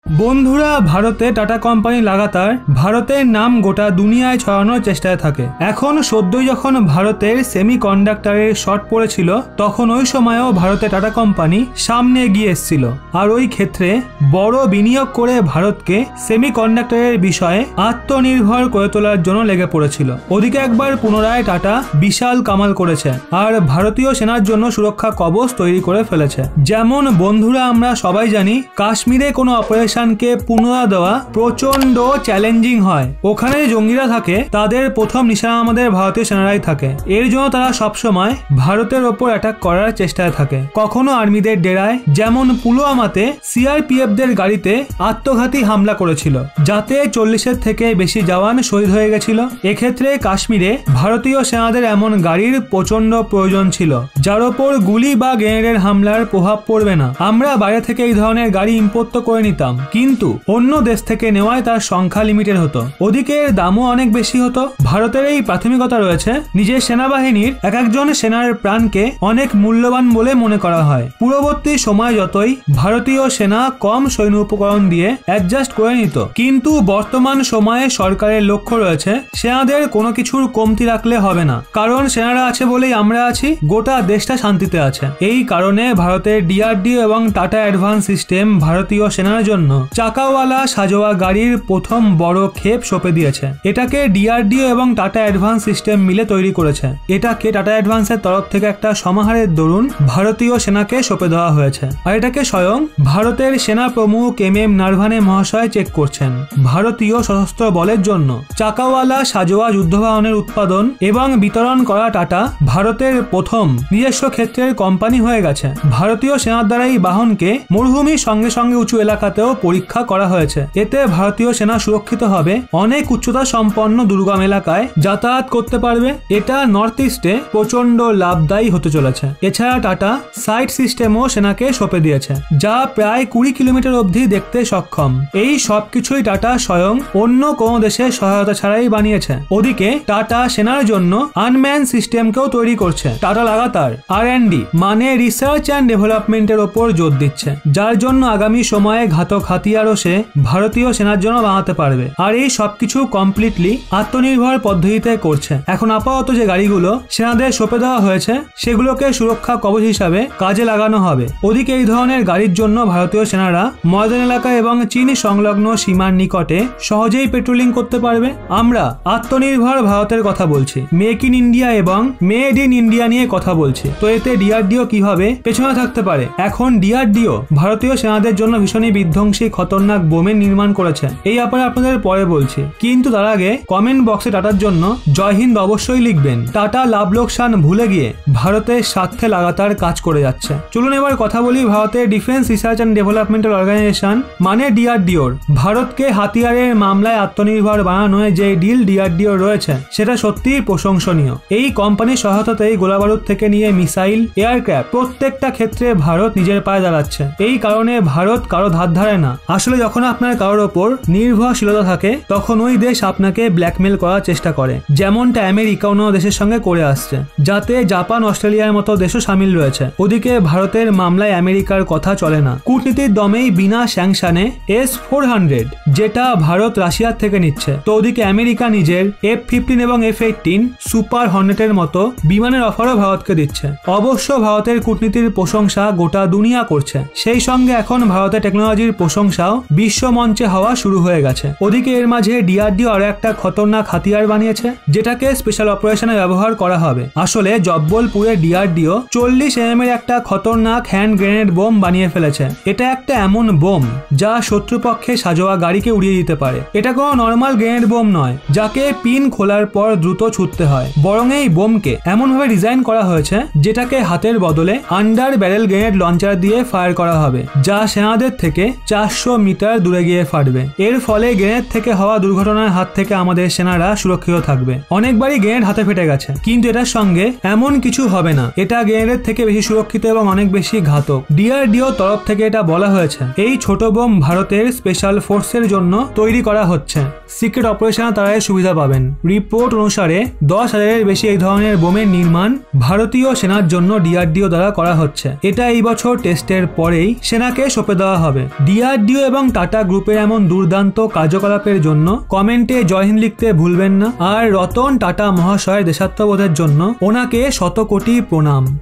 বন্ধুরা, ভারতে tata company লাগাতার ভারতের নাম গোটা দুনিয়ায় ছড়ানোর চেষ্টায় থাকে। এখন সদ্যই যখন ভারতের সেমিকন্ডাক্টরের শর্ট পড়েছিল, তখন ওই সময়ও ভারতে টাটা কোম্পানি সামনে এগিয়ে এসেছিল, আর ওই ক্ষেত্রে বড় বিনিয়োগ করে ভারতকে সেমিকন্ডাক্টরের বিষয়ে আত্মনির্ভর করে তোলার জন্য লেগে পড়েছিল। ওদিকে একবার পুনরায় টাটা বিশাল কামাল করেছে আর ভারতীয় সেনার জন্য সুরক্ষা কবচ তৈরি করে ফেলেছে। যেমন বন্ধুরা, আমরা সবাই জানি কাশ্মীরে কোনো অপারেশনকে পুনরা দেওয়া প্রচন্ড চ্যালেঞ্জিং হয়। ওখানে জঙ্গিরা থাকে, তাদের প্রথম নিশানা আমাদের ভারতীয় সেনারাই থাকে। এর জন্য তারা সবসময় ভারতের ওপর অ্যাটাক করার চেষ্টায় থাকে। কখনো আর্মিদের ডেরায়, যেমন পুলওয়ামাতে সিআরপিএফদের গাড়িতে আত্মঘাতী হামলা করেছিল, যাতে 40-এর থেকে বেশি জওয়ান শহীদ হয়ে গেছিল। এক্ষেত্রে কাশ্মীরে ভারতীয় সেনাদের এমন গাড়ির প্রচন্ড প্রয়োজন ছিল, যার ওপর গুলি বা গ্রেনেডের হামলার প্রভাব পড়বে না। আমরা বাইরে থেকে এই ধরনের গাড়ি ইম্পোর্ট তো করে নিতাম, কিন্তু অন্য দেশ থেকে নেওয়ায় তার সংখ্যা লিমিটেড হতো। ওদিকে এর দামও অনেক বেশি হতো। ভারতের এই প্রাথমিকতা রয়েছে, নিজের সেনাবাহিনীর এক একজন সেনার প্রাণকে অনেক মূল্যবান বলে মনে করা হয়। পূর্ববর্তী সময় যতই ভারতীয় সেনা কম সৈন্য উপকরণ দিয়ে অ্যাডজাস্ট করে নিত, কিন্তু বর্তমান সময়ে সরকারের লক্ষ্য রয়েছে সেনাদের কোনো কিছুর কমতি রাখলে হবে না, কারণ সেনারা আছে বলেই আমরা আছি, গোটা দেশটা শান্তিতে আছে। এই কারণে ভারতের ডিআরডিও এবং টাটা অ্যাডভান্স সিস্টেম ভারতীয় সেনার জন্য চাকাওয়ালা সাজোয়া গাড়ির প্রথম বড় ক্ষেপ সঁপে দিয়েছে। এটাকে ডিআরডিও এবং টাটা অ্যাডভান্স সিস্টেম মিলে তৈরি করেছে। এটাকে টাটা অ্যাডভান্সের তরফ থেকে একটা সমাহারের দরুন ভারতীয় সেনাকে সঁপে দেওয়া হয়েছে, আর এটাকে স্বয়ং ভারতের সেনা প্রমুখ MM নারভানে মহাশয় চেক করছেন। ভারতীয় সশস্ত্র বলের জন্য চাকাওয়ালা সাজোয়া যুদ্ধবাহনের উৎপাদন এবং বিতরণ করা টাটা ভারতের প্রথম নিজস্ব ক্ষেত্রের কোম্পানি হয়ে গেছে। ভারতীয় সেনার দ্বারা এই বাহনকে মরুভূমির সঙ্গে সঙ্গে উঁচু এলাকাতেও পরীক্ষা করা হয়েছে। এতে ভারতীয় সেনা সুরক্ষিত হবে, অনেক উচ্চতা সম্পন্ন দুর্গম এলাকায় যাতায়াত করতে পারবে। এটা নর্থ ইস্টে প্রচন্ড লাভদায়ী হতে চলেছে। এছাড়া টাটা সাইট সিস্টেমও সেনাকে সঁপে দিয়েছে, যা প্রায় 20 কিলোমিটার অবধি দেখতে সক্ষম। এই সবকিছুই টাটা স্বয়ং অন্য কোনো দেশের সহায়তা ছাড়াই বানিয়েছে। ওদিকে টাটা সেনার জন্য আনম্যান সিস্টেমকেও তৈরি করছে। টাটা লাগাতার R&D মানে রিসার্চ অ্যান্ড ডেভেলপমেন্টের ওপর জোর দিচ্ছে, যার জন্য আগামী সময়ে ঘাতক হাতিয়ারও সে ভারতীয় সেনার জন্য বানাতে পারবে। আর এই সবকিছু কমপ্লিটলি আত্মনির্ভর পদ্ধতিতে করছে। এখন আপাতত যে গাড়িগুলো সেনাদের সঁপে দেওয়া হয়েছে, সেগুলোকে সুরক্ষা কবচ হিসাবে কাজে লাগানো হবে। ওদিকে এই ধরনের গাড়ির জন্য ভারতীয় সেনারা ময়দান এলাকা এবং চীন সংলগ্ন সীমার নিকটে সহজেই পেট্রোলিং করতে পারবে। আমরা আত্মনির্ভর ভারতের কথা বলছি, মেক ইন ইন্ডিয়া এবং মেড ইন ইন্ডিয়া নিয়ে কথা বলছি, তো এতে ডিআরডিও কিভাবে পেছনে থাকতে পারে? এখন ডিআরডিও ভারতীয় সেনাদের জন্য ভীষণই বিধ্বংসী খতরনাক বোমের নির্মাণ করেছে। এই ব্যাপারে আপনাদের পরে বলছি, কিন্তু তার আগে কমেন্ট বক্সে টাটার জন্য জয় হিন্দ অবশ্যই লিখবেন। টাটা লাভ লোকসান ভুলে গিয়ে ভারতের স্বার্থে লাগাতার কাজ করে যাচ্ছে। চলুন এবার কথা বলি ভারতের defence research and developmental organisation মানে ডিআরডিওর। ভারতকে হাতিয়ারের মামলায় আত্মনির্ভর বানানোয় যে ডিল ডিআরডিও রয়েছে, সেটা সত্যিই প্রশংসনীয়। এই কোম্পানির সহায়তাতেই গোলাবারুদ থেকে নিয়ে মিসাইল, এয়ারক্রাফট প্রত্যেকটা ক্ষেত্রে ভারত নিজের পায়ে দাঁড়াচ্ছে। এই কারণে ভারত কারো ধার ধারে না। আসলে যখন আপনার কারোর ওপর নির্ভরশীলতা থাকে, তখন ওই দেশ আপনাকে ব্ল্যাকমেল করার চেষ্টা করে, যেমনটা আমেরিকা অন্য দেশের সঙ্গে করে আসছে, যাতে জাপান, অস্ট্রেলিয়ার মতো দেশও সামিল রয়েছে। ওদিকে ভারতের মামলায় আমেরিকার কথা চলে না। কূটনীতির দমেই বিনা স্যাংশনে S-400 যেটা ভারত রাশিয়ার থেকে নিচ্ছে, তো ওদিকে আমেরিকা নিজের F-15 এবং F-18 সুপার হর্নেটের মতো বিমানের অফারও ভারতকে দিচ্ছে। অবশ্য ভারতের কূটনীতির প্রশংসা গোটা দুনিয়া করছে, সেই সঙ্গে এখন ভারতের টেকনোলজির প্রশংসাও বিশ্ব মঞ্চে হওয়া শুরু হয়ে গেছে। ওদিকে এর মাঝে ডিআরডিও আরো একটা খতরনাক হাতিয়ার বানিয়েছে, যেটাকে স্পেশাল অপারেশনে ব্যবহার করা হবে। আসলে জব্বলপুরে ডিআরডিও 40 mm এর একটা খতরনাক হ্যান্ড গ্রেনেড বোম বানিয়ে ফেলেছে। এটা একটা এমন বোম যা শত্রুপক্ষে সাজোয়া গাড়িকে উড়িয়ে দিতে পারে। এটা কোনো নর্মাল গ্রেনেড বোম নয়, যাকে পিন খোলার পর দ্রুত ছুটতে হয়, বরং এই বোমকে এমনভাবে ডিজাইন করা হয়েছে যেটাকে হাতের বদলে আন্ডার ব্যারেল গ্রেনেড লঞ্চার দিয়ে ফায়ার করা হবে, যা সেনাদের থেকে 400 মিটার দূরে গিয়ে ফাটবে। এর ফলে গ্রেনেড থেকে হওয়া দুর্ঘটনার হাত থেকে আমাদের সেনারা সুরক্ষিত থাকবে। অনেকবারই গ্রেনেড হাতে ফেটে গেছে, কিন্তু এটার সঙ্গে এমন কিছু হবে না। এটা গ্রেনেডের থেকে বেশি সুরক্ষিত এবং অনেক বেশি ঘাতক। ডিআরডিও তরফ থেকে এটা বলা হয়েছে, এই ছোট বোম ভারতের স্পেশাল ফোর্সের জন্য তৈরি করা হচ্ছে। সিক্রেট অপারেশনে তারা সুবিধা পাবেন। রিপোর্ট অনুসারে 10,000-এর বেশি এই ধরনের বোমের নির্মাণ ভারতীয় সেনার জন্য ডিআরডিও দ্বারা করা হচ্ছে। এটা এই বছর টেস্টের পরেই সেনাকে সঁপে দেওয়া হবে। ডিআর DRDO এবং টাটা গ্রুপের এমন দুর্দান্ত কার্যকলাপের জন্য কমেন্টে জয় হিন্দ লিখতে ভুলবেন না। আর রতন টাটা মহাশয়ের দেশাত্মবোধের জন্য ওনাকে শত কোটি প্রণাম।